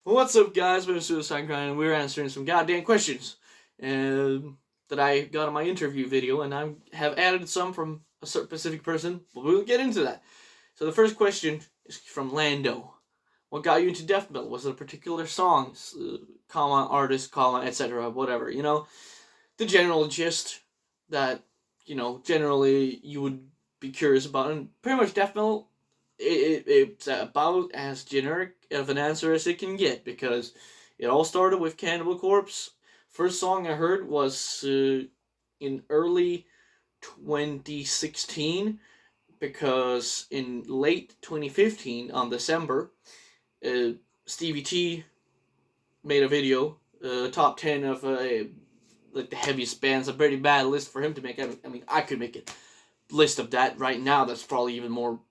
What's up, guys? We're Suicide Grind, and we're answering some goddamn questions that I got on my interview video, and I have added some from a certain specific person, but we'll get into that. So the first question is from Lando. What got you into death metal? Was it a particular song, comma, artist, comma, etc., whatever? The general gist that, generally you would be curious about, and pretty much death metal it's about as generic of an answer as it can get because it all started with Cannibal Corpse. First song I heard was in early 2016 because in late 2015 on December, uh, Stevie T made a video, top 10 of like the heaviest bands. A pretty bad list for him to make. I mean, I could make a list of that right now. That's probably even more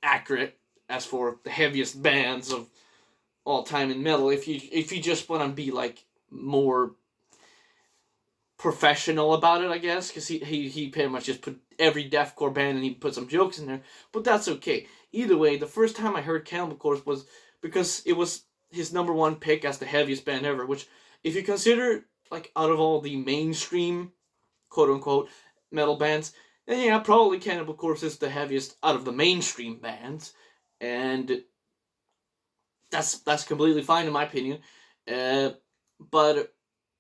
accurate as for the heaviest bands of all time in metal. If you just want to be like more professional about it, I guess, because he pretty much just put every deathcore band and he put some jokes in there, but that's okay. Either way, the first time I heard Cannibal Corpse was because it was his number one pick as the heaviest band ever. Which, if you consider like out of all the mainstream quote unquote metal bands, then yeah, probably Cannibal Corpse is the heaviest out of the mainstream bands, and that's completely fine in my opinion. But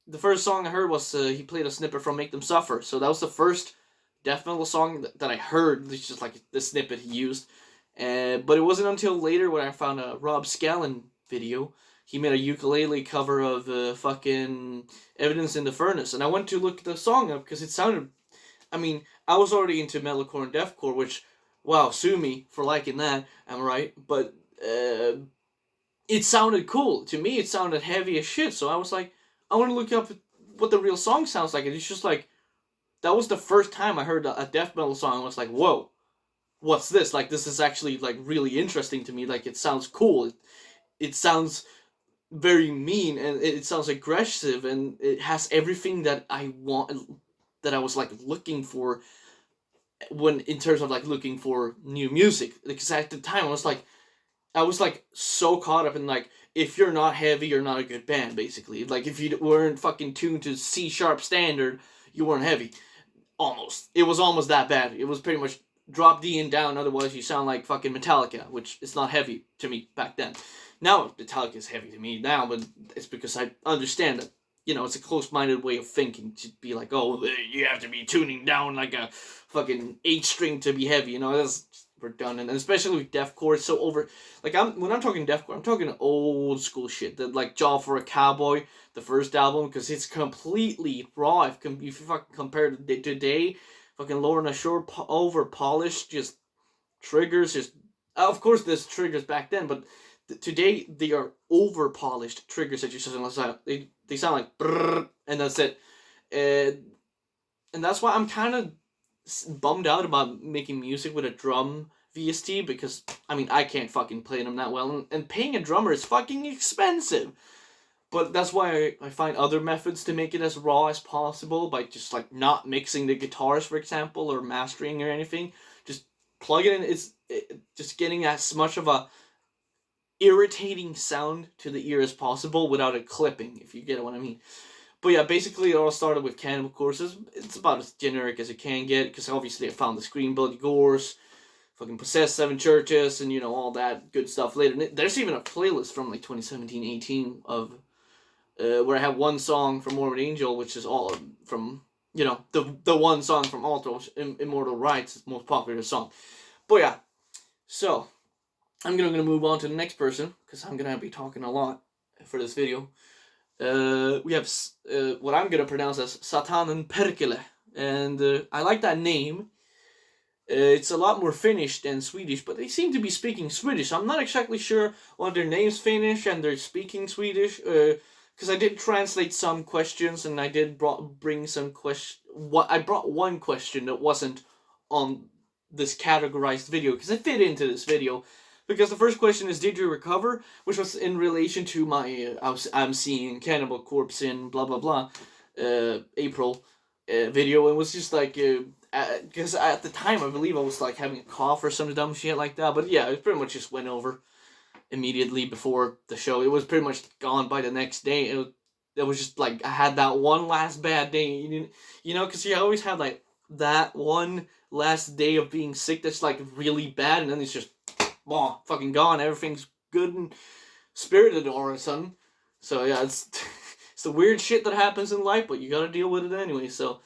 the first song I heard was he played a snippet from Make Them Suffer, so that was the first death metal song that I heard. It's just like the snippet he used, but it wasn't until later when I found a Rob Scallon video. He made a ukulele cover of fucking Evidence in the Furnace, and I went to look the song up because it sounded. I mean, I was already into metalcore and deathcore, which, wow, sue me for liking that. I'm right, but it sounded cool to me. It sounded heavy as shit. So I was like, I want to look up what the real song sounds like. And it's just like that was the first time I heard a death metal song. I was like, whoa, what's this? Like, this is actually like really interesting to me. Like, it sounds cool. It sounds very mean and it sounds aggressive and it has everything that I want, that I was like looking for when in terms of like looking for new music. Because at the time I was like so caught up in like, if you're not heavy, you're not a good band. Basically, like if you weren't fucking tuned to C sharp standard, you weren't heavy. Almost, it was almost that bad. It was pretty much drop D and down. Otherwise, you sound like fucking Metallica, which is not heavy to me back then. Now Metallica is heavy to me now, but it's because I understand that. It's a close-minded way of thinking to be like, oh, you have to be tuning down like a fucking 8 string to be heavy. That's redundant, and especially with deathcore, it's so over. Like when I'm talking deathcore, I'm talking old school shit. That like Jaw for a Cowboy, the first album, because it's completely raw. If you fucking compare it to today, fucking Lorna Shore over polished, just triggers, just of course there's triggers back then, but today they are over polished triggers that you sound. They sound like brrr, and that's it. And that's why I'm kind of bummed out about making music with a drum VST, because I mean I can't fucking play them that well, and paying a drummer is fucking expensive. But that's why I find other methods to make it as raw as possible, by just like not mixing the guitars, for example, or mastering or anything. Just plug it in. Just getting as much of a irritating sound to the ear as possible without it clipping, if you get what I mean. But yeah, basically it all started with Cannibal Corpse. It's about as generic as it can get, because obviously I found the Scream Bloody Gores, fucking Possessed Seven Churches, and all that good stuff later. And there's even a playlist from like 2017-18 of where I have one song from Morbid Angel, which is all from the one song from Altar, Immortal Rights, its most popular song. But yeah, so I'm gonna move on to the next person because I'm gonna be talking a lot for this video. We have what I'm gonna pronounce as Satanen Perkele, and I like that name. It's a lot more Finnish than Swedish, but they seem to be speaking Swedish. I'm not exactly sure why their name's Finnish and they're speaking Swedish. Because I did translate some questions and I did bring some I brought one question that wasn't on this categorized video because it fit into this video. Because the first question is, did you recover? Which was in relation to my I'm seeing Cannibal Corpse in blah blah blah April video. It was just like because at the time I believe I was like having a cough or some dumb shit like that. But yeah, it pretty much just went over. immediately before the show. It was pretty much gone by the next day. It was just like I had that one last bad day. You know, because you always have like that one last day of being sick that's like really bad, and then it's just fucking gone. Everything's good and spirited all of a sudden. So yeah, it's it's the weird shit that happens in life, but you gotta deal with it anyway. So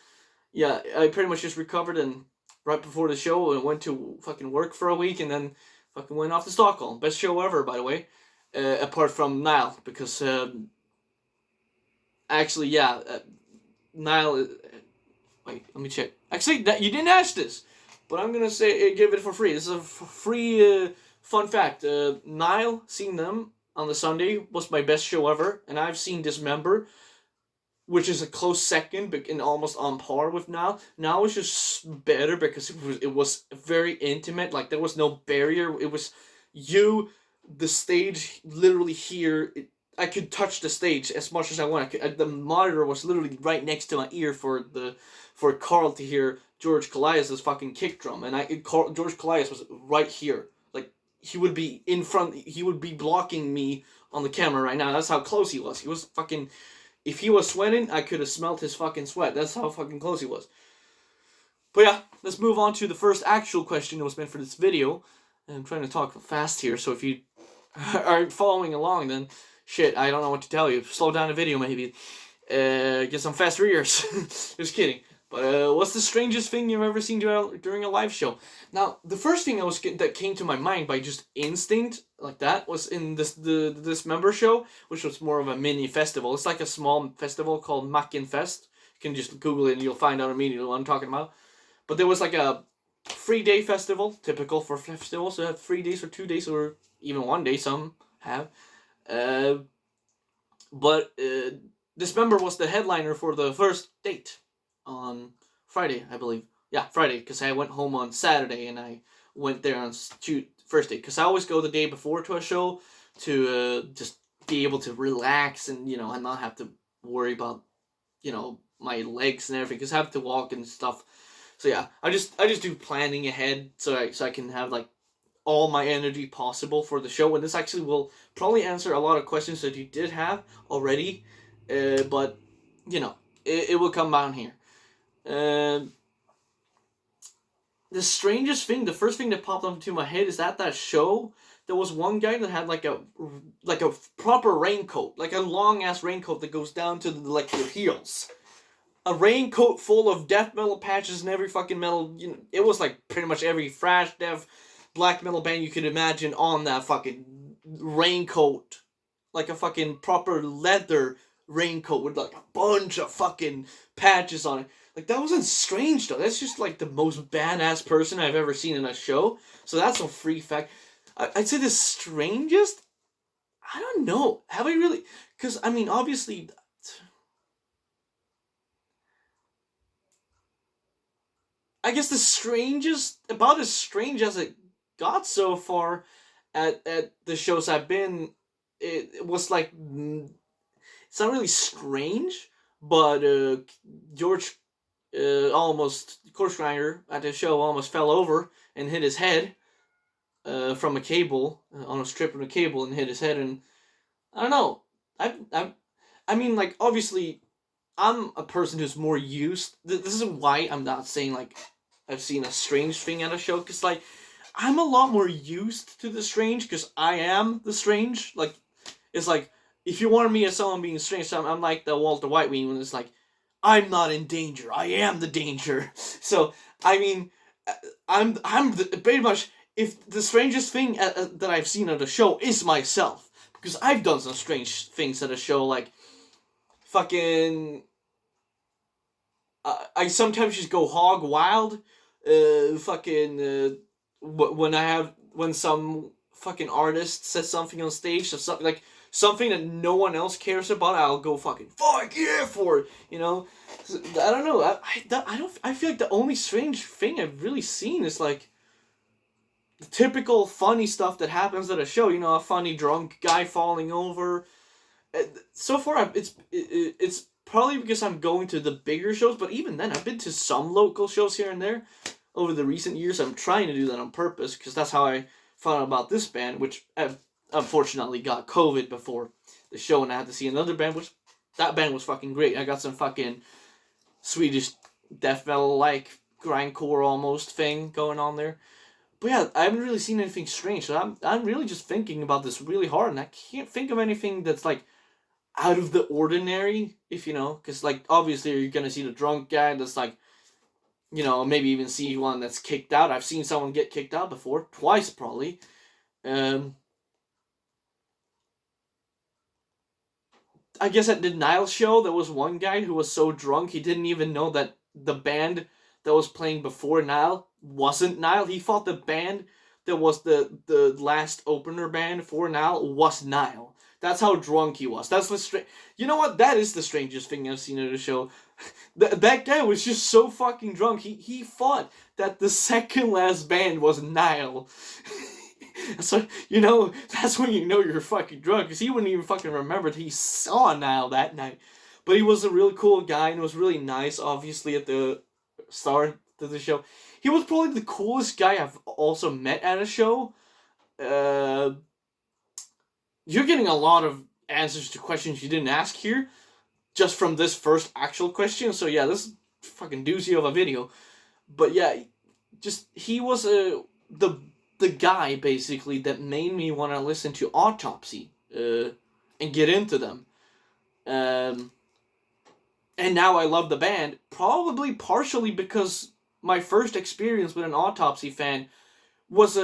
yeah, I pretty much just recovered, and right before the show, I went to fucking work for a week, and then fucking went off to Stockholm. Best show ever, by the way. Apart from Nile, because actually, yeah, Nile. Wait, let me check. Actually, that you didn't ask this, but I'm gonna say give it for free. This is a free fun fact. Nile, seeing them on the Sunday was my best show ever, and I've seen Dismember, which is a close second, but and almost on par with Nile. Nile was just better because it was very intimate. Like there was no barrier. It was you, the stage, literally here. I could touch the stage as much as I want. The monitor was literally right next to my ear for Carl to hear George Kalias' fucking kick drum, and George Kalias was right here. Like he would be in front. He would be blocking me on the camera right now. That's how close he was. He was fucking. If he was sweating, I could have smelled his fucking sweat. That's how fucking close he was. But yeah, let's move on to the first actual question that was meant for this video. And I'm trying to talk fast here, so if you are following along, then shit, I don't know what to tell you. Slow down the video, maybe. Get some faster ears. Just kidding. But what's the strangest thing you've ever seen during a live show? Now, the first thing that came to my mind by just instinct, like that, was in this Dismember show, which was more of a mini festival. It's like a small festival called Macken Fest. You can just Google it and you'll find out immediately what I'm talking about. But there was like a 3-day festival, typical for festivals. So they have 3 days or 2 days or even 1 day, some have. But Dismember was the headliner for the first date on Friday, I believe. Yeah, Friday, because I went home on Saturday and I went there on first day. Because I always go the day before to a show to just be able to relax and, you know, and not have to worry about, you know, my legs and everything. Because I have to walk and stuff. So yeah, I just do planning ahead so I can have like all my energy possible for the show. And this actually will probably answer a lot of questions that you did have already. But, you know, it will come down here. The strangest thing, the first thing that popped into my head is that show, there was one guy that had like a proper raincoat, like a long ass raincoat that goes down to like your heels. A raincoat full of death metal patches and every fucking metal, you know, it was like pretty much every thrash, death, black metal band you could imagine on that fucking raincoat. Like a fucking proper leather raincoat with like a bunch of fucking patches on it. Like, that wasn't strange, though. That's just, like, the most badass person I've ever seen in a show. So that's a free fact. I'd say the strangest? I don't know. Have I really? Because, I mean, obviously, I guess the strangest, about as strange as it got so far at the shows I've been, it was, like, it's not really strange, but George Korsgrinder at the show almost fell over and hit his head from a cable, on a strip of a cable, and hit his head. And I don't know. I mean, like, obviously, I'm a person who's more used. This is why I'm not saying, like, I've seen a strange thing at a show, because, like, I'm a lot more used to the strange, because I am the strange. Like, it's like, if you want me as someone being strange, I'm like the Walter White meme when it's like, I'm not in danger. I am the danger. So, I mean, I'm pretty much, if the strangest thing that I've seen at a show is myself. Because I've done some strange things at a show, like, fucking, I sometimes just go hog wild, when some fucking artist says something on stage, or something, like, something that no one else cares about, I'll go fucking fuck yeah for it, you know? I don't know, I feel like the only strange thing I've really seen is, like, the typical funny stuff that happens at a show, you know, a funny drunk guy falling over. So far, it's probably because I'm going to the bigger shows, but even then, I've been to some local shows here and there over the recent years. I'm trying to do that on purpose, because that's how I found out about this band, which unfortunately got COVID before the show, and I had to see another band, which that band was fucking great. I got some fucking Swedish death metal like grindcore almost thing going on there. But yeah, I haven't really seen anything strange. So I'm really just thinking about this really hard, and I can't think of anything that's like out of the ordinary, if you know, because like obviously you're gonna see the drunk guy that's like, you know, maybe even see one that's kicked out. I've seen someone get kicked out before, twice probably. I guess at the Nile show, there was one guy who was so drunk he didn't even know that the band that was playing before Nile wasn't Nile. He thought the band that was the last opener band for Nile was Nile. That's how drunk he was. That's the You know what? That is the strangest thing I've seen at a show. That guy was just so fucking drunk. He thought that the second last band was Nile. So, you know, that's when you know you're fucking drunk, because he wouldn't even fucking remember that he saw Nile that night. But he was a really cool guy, and it was really nice, obviously, at the start of the show. He was probably the coolest guy I've also met at a show. You're getting a lot of answers to questions you didn't ask here, just from this first actual question, so yeah, this is fucking doozy of a video. But yeah, just, he was the guy, basically, that made me want to listen to Autopsy and get into them. And now I love the band, probably partially because my first experience with an Autopsy fan was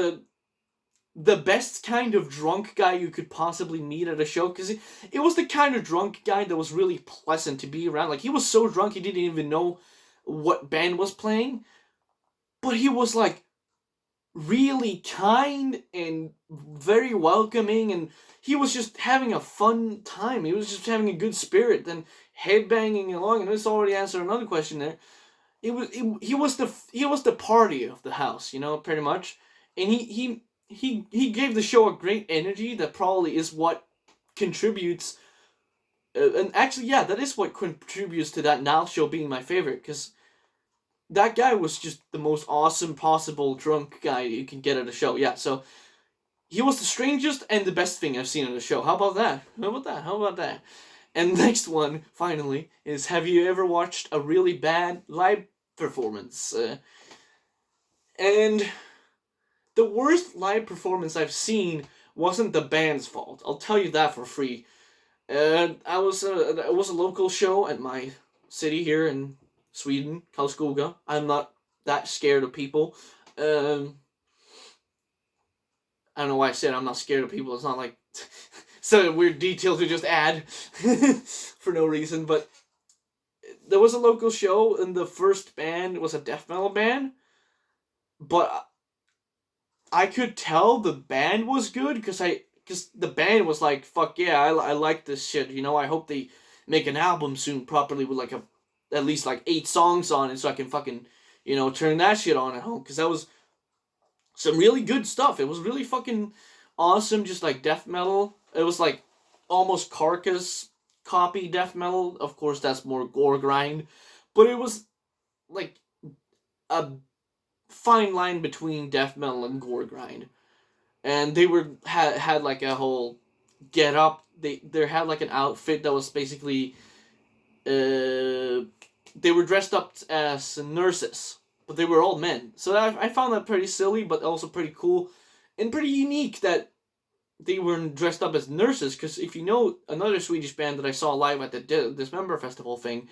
the best kind of drunk guy you could possibly meet at a show, because it was the kind of drunk guy that was really pleasant to be around. Like, he was so drunk he didn't even know what band was playing, but he was like really kind and very welcoming, and he was just having a fun time. He was just having a good spirit and headbanging along. And this already answered another question there. He was the party of the house, you know, pretty much. And he gave the show a great energy that probably is what contributes. And actually, yeah, that is what contributes to that Nile show being my favorite, because that guy was just the most awesome possible drunk guy you can get at a show. Yeah, so he was the strangest and the best thing I've seen at a show. How about that? How about that? And next one, finally, is, have you ever watched a really bad live performance? And the worst live performance I've seen wasn't the band's fault. I'll tell you that for free. It was a local show at my city here in Sweden, Karlskoga. I'm not that scared of people. I don't know why I said I'm not scared of people. It's not like some weird detail to just add for no reason. But there was a local show, and the first band was a death metal band. But I could tell the band was good, because the band was like, fuck yeah, I like this shit. You know, I hope they make an album soon properly with like at least like 8 songs on it, so I can fucking, you know, turn that shit on at home, because that was some really good stuff. It was really fucking awesome, just like death metal. It was like almost Carcass copy death metal. Of course, that's more gore grind, but it was like a fine line between death metal and gore grind. And they had like a whole get up. They had like an outfit that was basically they were dressed up as nurses, but they were all men. So I found that pretty silly, but also pretty cool and pretty unique that they were dressed up as nurses. Because if you know another Swedish band that I saw live at the Dismember Festival thing,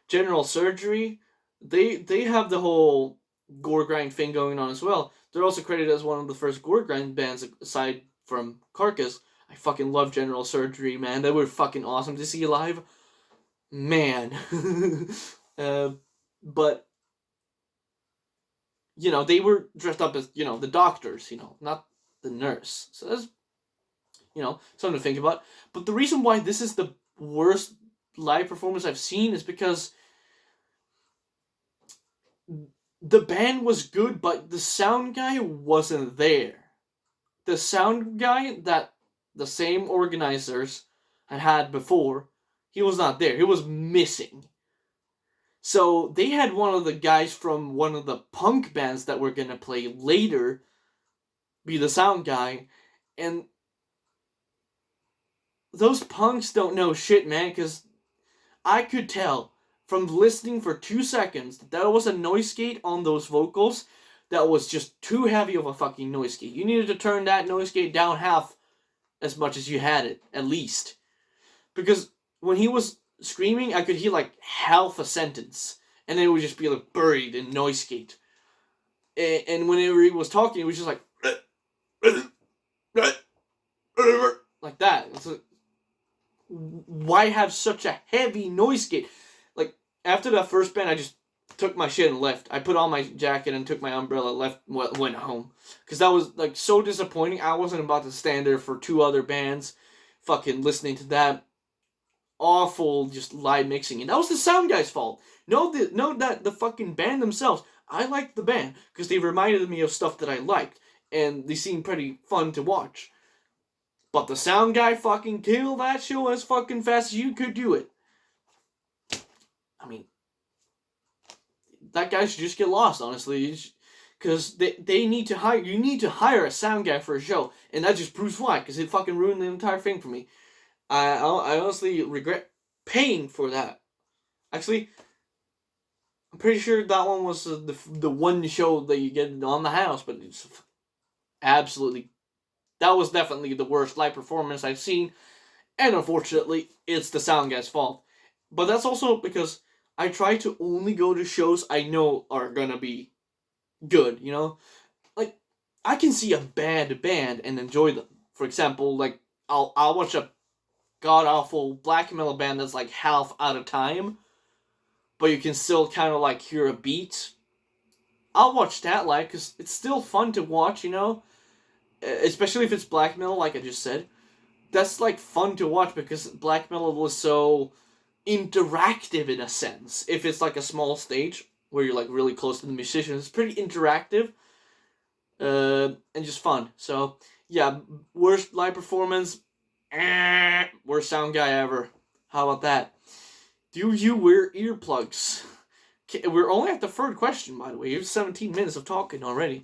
General Surgery, they have the whole gore grind thing going on as well. They're also credited as one of the first gore grind bands aside from Carcass. I fucking love General Surgery, man. They were fucking awesome to see live. Man. But, you know, they were dressed up as, you know, the doctors, you know, not the nurse. So that's, you know, something to think about. But the reason why this is the worst live performance I've seen is because the band was good, but the sound guy wasn't there. The sound guy that the same organizers had before, he was not there. He was missing. So they had one of the guys from one of the punk bands that were going to play later be the sound guy. And those punks don't know shit, man, because I could tell from listening for 2 seconds that there was a noise gate on those vocals that was just too heavy of a fucking noise gate. You needed to turn that noise gate down half as much as you had it, at least. Because when he was screaming, I could hear like half a sentence, and then it would just be like buried in noise gate. And whenever he was talking, it was just like like that. It's like, why have such a heavy noise gate? Like, after that first band, I just took my shit and left. I put on my jacket and took my umbrella, went home. Because that was, like, so disappointing. I wasn't about to stand there for 2 other bands fucking listening to that awful just live mixing. And that was the sound guy's fault. No, that the fucking band themselves. I liked the band because they reminded me of stuff that I liked. And they seemed pretty fun to watch. But the sound guy fucking killed that show as fucking fast as you could do it. I mean, that guy should just get lost, honestly. Because they need to hire... You need to hire a sound guy for a show. And that just proves why. Because it fucking ruined the entire thing for me. I honestly regret paying for that. Actually, I'm pretty sure that one was the one show that you get on the house. But it's absolutely... That was definitely the worst live performance I've seen. And unfortunately, it's the sound guy's fault. But that's also because I try to only go to shows I know are gonna be good, you know? Like, I can see a bad band and enjoy them. For example, like, I'll watch a god-awful black metal band that's like half out of time, but you can still kind of like hear a beat. I'll watch that live, because it's still fun to watch, you know? Especially if it's black metal, like I just said. That's, like, fun to watch because black metal was so interactive in a sense. If it's, like, a small stage where you're, like, really close to the musicians, it's pretty interactive and just fun. So, yeah, worst live performance, worst sound guy ever. How about that? Do you wear earplugs? We're only at the third question, by the way. Here's 17 minutes of talking already.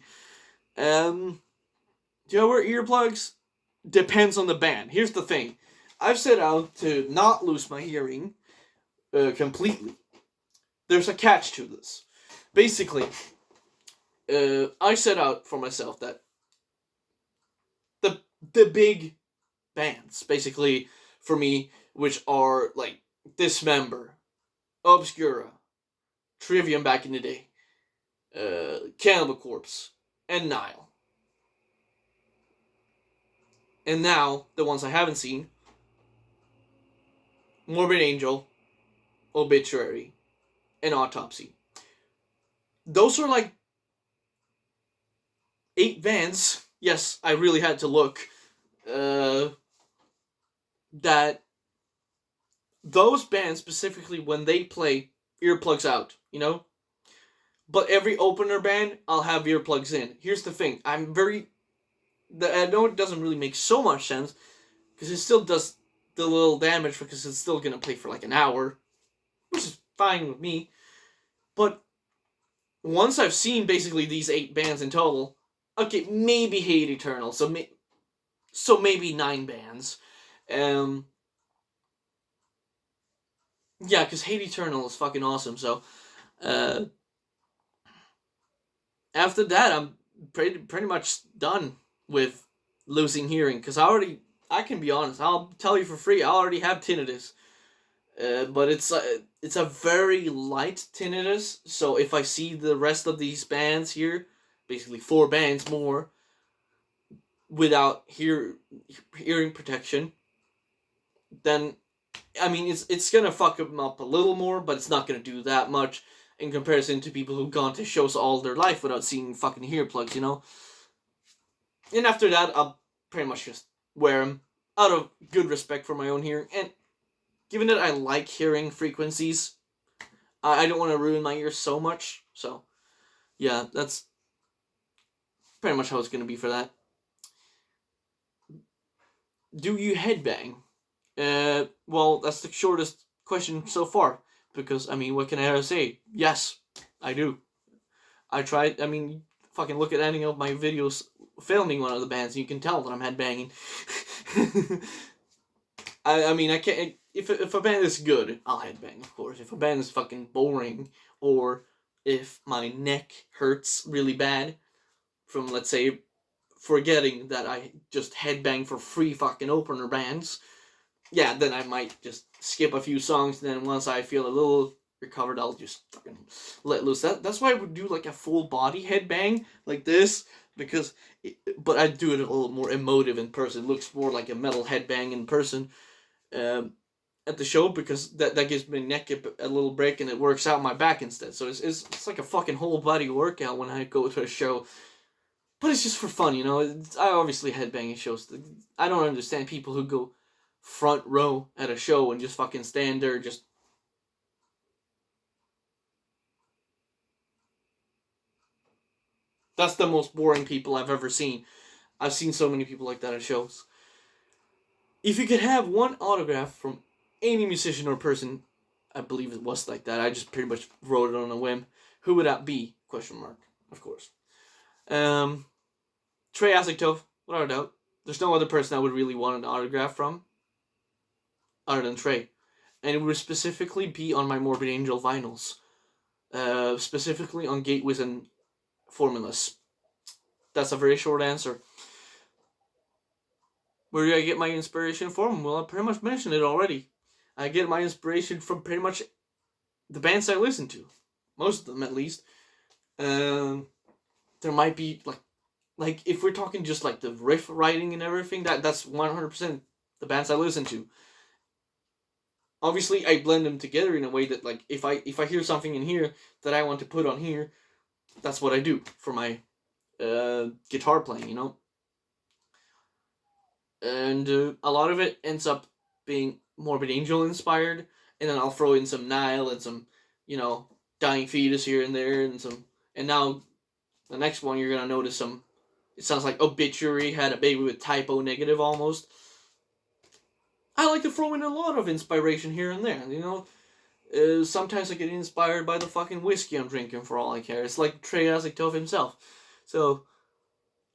Do you wear earplugs? Depends on the band. Here's the thing. I've set out to not lose my hearing completely. There's a catch to this. Basically, I set out for myself that the big bands, basically, for me, which are, like, Dismember, Obscura, Trivium back in the day, Cannibal Corpse, and Nile. And now, the ones I haven't seen, Morbid Angel, Obituary, and Autopsy. Those are like 8 bands. Yes, I really had to look. That those bands specifically, when they play, earplugs out, you know? But every opener band, I'll have earplugs in. Here's the thing. I know it doesn't really make so much sense, because it still does the little damage, because it's still going to play for like an hour, which is fine with me. But once I've seen basically these 8 bands in total, okay, maybe Hate Eternal, so maybe 9 bands. Yeah, because Hate Eternal is fucking awesome, so after that, I'm pretty much done with losing hearing, because I can be honest, I'll tell you for free, I already have tinnitus. But it's a very light tinnitus, so if I see the rest of these bands here, basically 4 bands more, without hearing protection, then, I mean, it's gonna fuck them up a little more, but it's not gonna do that much in comparison to people who've gone to shows all their life without seeing fucking earplugs, you know? And after that, I'll pretty much just wear them out of good respect for my own hearing, and given that I like hearing frequencies, I don't want to ruin my ears so much. So, yeah, that's pretty much how it's going to be for that. Do you headbang? Well, that's the shortest question so far. Because, I mean, what can I say? Yes, I do. I tried, I mean, fucking look at any of my videos filming one of the bands, and you can tell that I'm headbanging. I mean, I can't. If a band is good, I'll headbang, of course. If a band is fucking boring, or if my neck hurts really bad from, let's say, forgetting that I just headbang for free fucking opener bands, yeah, then I might just skip a few songs. And then once I feel a little recovered, I'll just fucking let loose. That's why I would do like a full body headbang like this, because, but I do it a little more emotive in person. It looks more like a metal headbang in person. At the show, because that gives my neck a little break and it works out my back instead. So it's like a fucking whole body workout when I go to a show. But it's just for fun, you know. I obviously headbang at shows. I don't understand people who go front row at a show and just fucking stand there just. That's the most boring people I've ever seen. I've seen so many people like that at shows. If you could have one autograph from any musician or person, I believe it was like that. I just pretty much wrote it on a whim. Who would that be? Question mark. Of course. Trey Azagtov, without a doubt. There's no other person I would really want an autograph from, other than Trey, and it would specifically be on my Morbid Angel vinyls, specifically on Gateways and Formulas. That's a very short answer. Where do I get my inspiration from? Well, I pretty much mentioned it already. I get my inspiration from pretty much the bands I listen to, most of them at least. There might be like if we're talking just like the riff writing and everything, that's 100% the bands I listen to. Obviously, I blend them together in a way that, like, if I hear something in here that I want to put on here, that's what I do for my guitar playing, you know. And a lot of it ends up being Morbid Angel inspired, and then I'll throw in some Nile and some, you know, Dying Fetus here and there, and some. And now, the next one you're gonna notice some. It sounds like Obituary had a baby with Typo Negative almost. I like to throw in a lot of inspiration here and there, you know. Sometimes I get inspired by the fucking whiskey I'm drinking for all I care. It's like Trey Azagtov himself. So,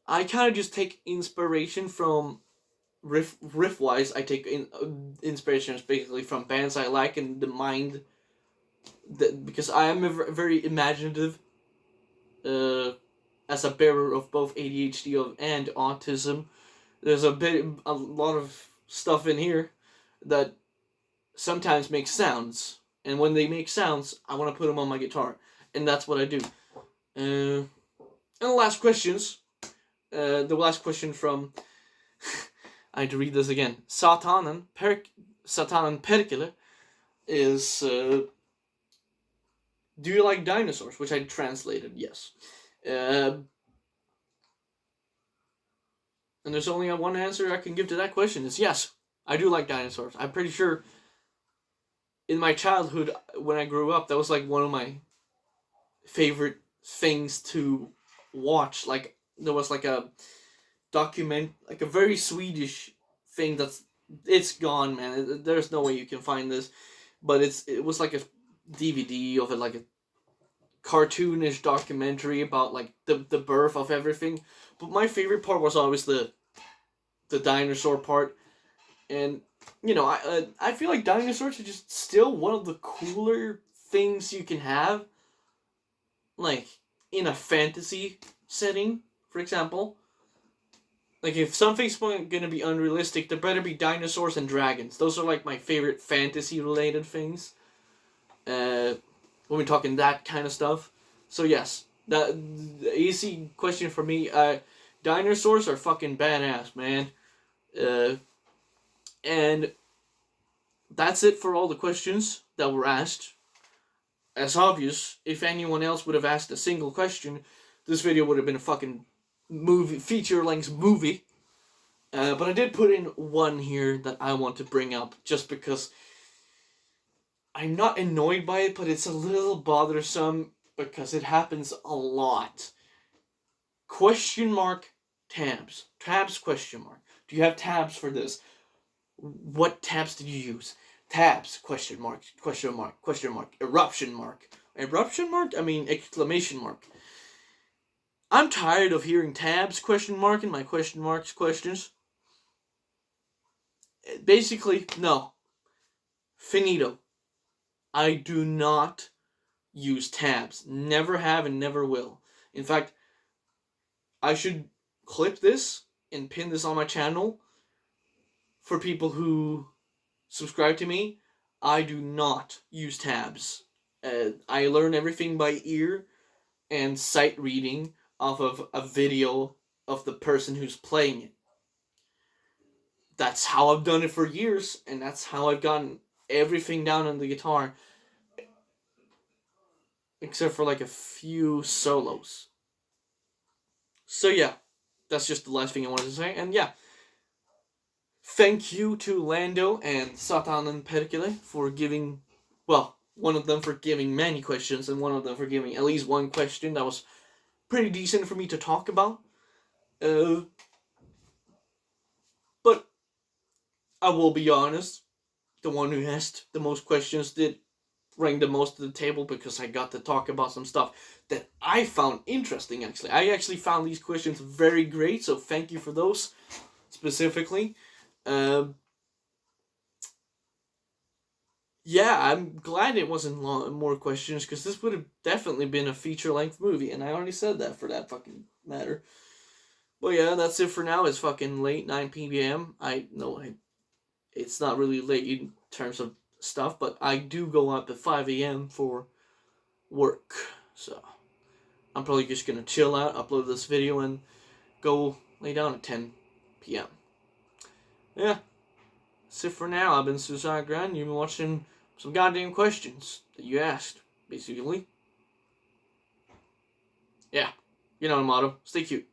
I kind of just take inspiration from riff wise. I take inspiration basically from bands I like and the mind. Because I am very imaginative. As a bearer of both ADHD and autism, there's a lot of stuff in here that sometimes makes sounds, and when they make sounds, I want to put them on my guitar, and that's what I do. And the last questions, the last question from, I had to read this again. Satanen Perkele is, do you like dinosaurs? Which I translated, yes. And there's only one answer I can give to that question, is yes, I do like dinosaurs. I'm pretty sure in my childhood, when I grew up, that was like one of my favorite things to watch. Like, there was like a like a very Swedish thing it's gone, man. There's no way you can find this, but it was like a DVD of it, like a cartoonish documentary about like the birth of everything. But my favorite part was always the dinosaur part, and you know, I feel like dinosaurs are just still one of the cooler things you can have, like in a fantasy setting, for example. Like, if something's going to be unrealistic, there better be dinosaurs and dragons. Those are like my favorite fantasy related things. When we're talking that kind of stuff. So yes, the easy question for me. Dinosaurs are fucking badass, man. And that's it for all the questions that were asked. As obvious, if anyone else would have asked a single question, this video would have been a fucking feature-length movie. But I did put in one here that I want to bring up, just because I'm not annoyed by it, but it's a little bothersome because it happens a lot. Question mark tabs. Tabs question mark. Do you have tabs for this? What tabs did you use? Tabs question mark, question mark, question mark, eruption mark. Eruption mark? I mean exclamation mark. I'm tired of hearing tabs question mark in my question marks questions. Basically, no. Finito. I do not use tabs. Never have and never will. In fact, I should clip this and pin this on my channel for people who subscribe to me. I do not use tabs. I learn everything by ear and sight reading off of a video of the person who's playing it. That's how I've done it for years, and that's how I've gotten everything down on the guitar, except for like a few solos. So yeah, that's just the last thing I wanted to say, and yeah. Thank you to Lando and Satan and Perkele for giving, well, one of them for giving many questions and one of them for giving at least one question that was pretty decent for me to talk about. But I will be honest, the one who asked the most questions did bring the most to the table because I got to talk about some stuff that I found interesting, actually. I actually found these questions very great, so thank you for those specifically. Yeah, I'm glad it wasn't more questions, because this would have definitely been a feature-length movie, and I already said that for that fucking matter. But yeah, that's it for now. It's fucking late, 9 p.m. I know it's not really late in terms of stuff, but I do go up at 5 a.m. for work, so I'm probably just gonna chill out, upload this video, and go lay down at 10 p.m. Yeah, that's it for now. I've been Suicide Grand. You've been watching some goddamn questions that you asked, basically. Yeah, you know the motto. Stay cute.